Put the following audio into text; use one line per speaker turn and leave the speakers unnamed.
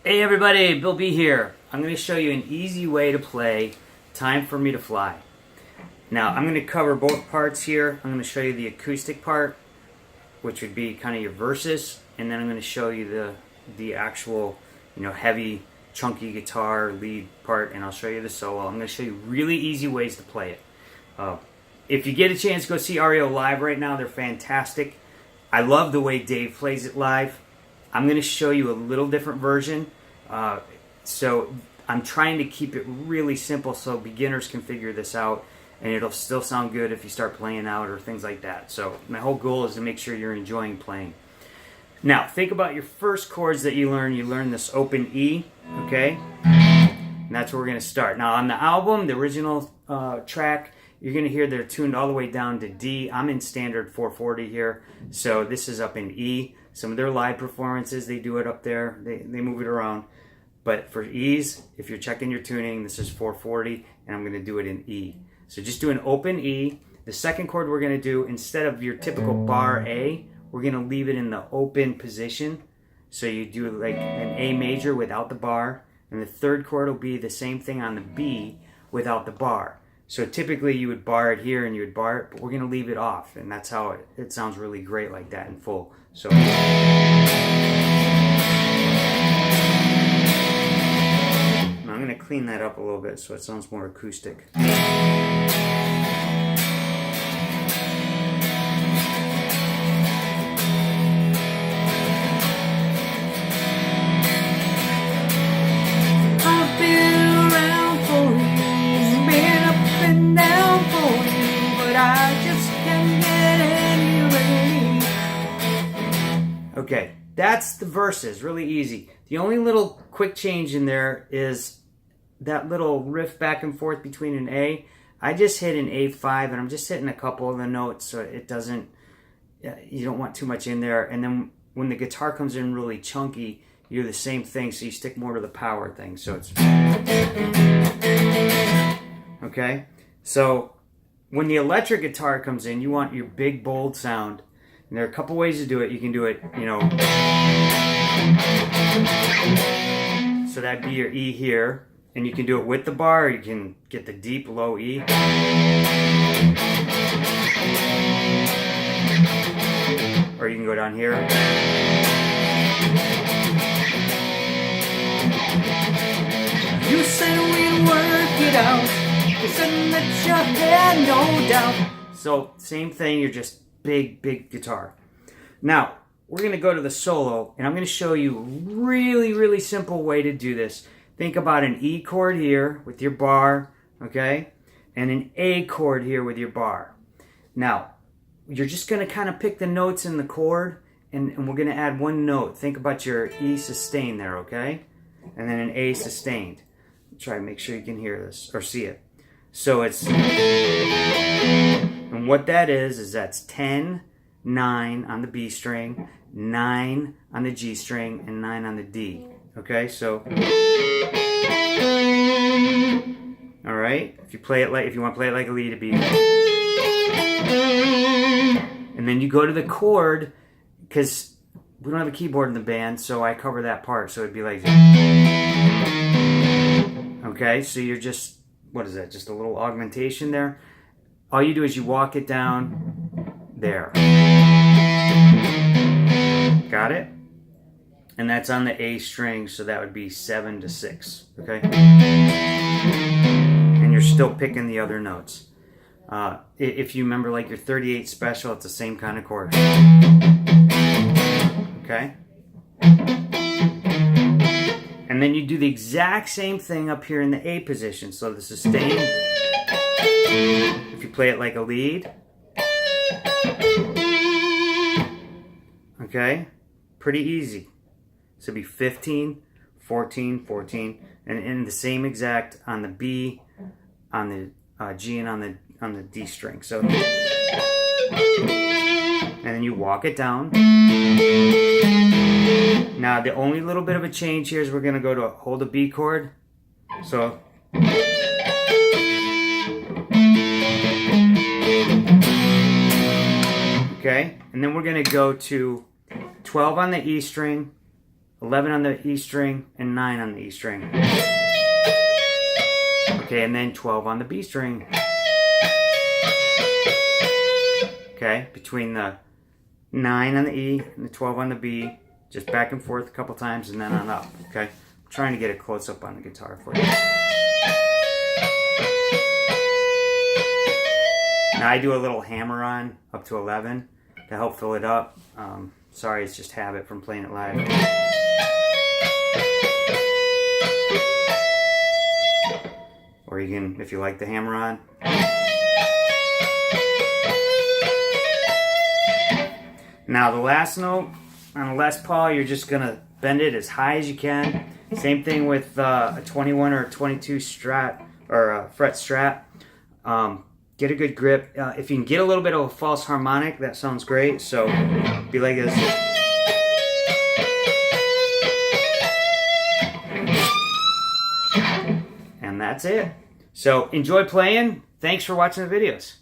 Hey everybody, Bill B here. I'm going to show you an easy way to play Time for Me to Fly. Now I'm going to cover both parts here. I'm going to show you the acoustic part, which would be kind of your verses, and then I'm going to show you the actual, heavy, chunky guitar lead part, and I'll show you the solo. I'm going to show you really easy ways to play it. If you get a chance, go see REO live right now. They're fantastic. I love the way Dave plays it live. I'm going to show you a little different version. So I'm trying to keep it really simple so beginners can figure this out, and it'll still sound good if you start playing out or things like that. So my whole goal is to make sure you're enjoying playing. Now think about your first chords that you learn. You learn this open E, okay? And that's where we're going to start. Now on the album, the original track, you're going to hear they're tuned all the way down to D. I'm in standard 440 here, so this is up in E. Some of their live performances, they do it up there. They move it around. But for ease, if you're checking your tuning, this is 440, and I'm going to do it in E. So just do an open E. The second chord we're going to do, instead of your typical bar A, we're going to leave it in the open position. So you do like an A major without the bar. And the third chord will be the same thing on the B without the bar. So typically you would bar it here and you would bar it, but we're going to leave it off. And that's how it sounds really great like that in full. So I'm going to clean that up a little bit so it sounds more acoustic. Okay, that's the verses, really easy. The only little quick change in there is that little riff back and forth between an A. I just hit an A5 and I'm just hitting a couple of the notes so it doesn't, you don't want too much in there. And then when the guitar comes in really chunky, you do the same thing, so you stick more to the power thing. So it's, okay? So when the electric guitar comes in, you want your big bold sound. And there are a couple ways to do it. You can do it, so that'd be your E here. And you can do it with the bar, or you can get the deep low E. Or you can go down here. You said we'd work it out. You said that you had no doubt. So, same thing, you're just big guitar. Now we're going to go to the solo, and I'm going to show you a really simple way to do this. Think about an E chord here with your bar, okay, and an A chord here with your bar. Now you're just going to kind of pick the notes in the chord, and we're going to add one note. Think about your E sustained there, okay, and then an A sustained. Try to make sure you can hear this or see it. So it's, and what that is that's 10, 9 on the B string, 9 on the G string, and 9 on the D. Okay, so, all right. If you want to play it like a lead, it'd be, and then you go to the chord, because we don't have a keyboard in the band, so I cover that part. So it'd be like, okay. So you're just, what is that? Just a little augmentation there. All you do is you walk it down there. Got it? And that's on the A string, so that would be 7 to 6. Okay? And you're still picking the other notes. If you remember, like your 38 special, it's the same kind of chord. Okay? And then you do the exact same thing up here in the A position. So the sustain, if you play it like a lead, okay, pretty easy. So it'd be 15, 14, 14, and in the same exact on the B, on the G, and on the D string. So, and then you walk it down. Now the only little bit of a change here is we're going to go to hold a B chord. So okay, and then we're going to go to 12 on the E string, 11 on the E string, and 9 on the E string. Okay, and then 12 on the B string. Okay, between the 9 on the E and the 12 on the B, just back and forth a couple times and then on up. Okay, I'm trying to get a close up on the guitar for you. Now I do a little hammer on up to 11 to help fill it up. Sorry, it's just habit from playing it live. Or you can, if you like the hammer on. Now the last note on a Les Paul, you're just gonna bend it as high as you can. Same thing with a 21 or a 22 strat or a fret strat. Get a good grip. If you can get a little bit of a false harmonic, that sounds great. So be like this. And that's it. So enjoy playing. Thanks for watching the videos.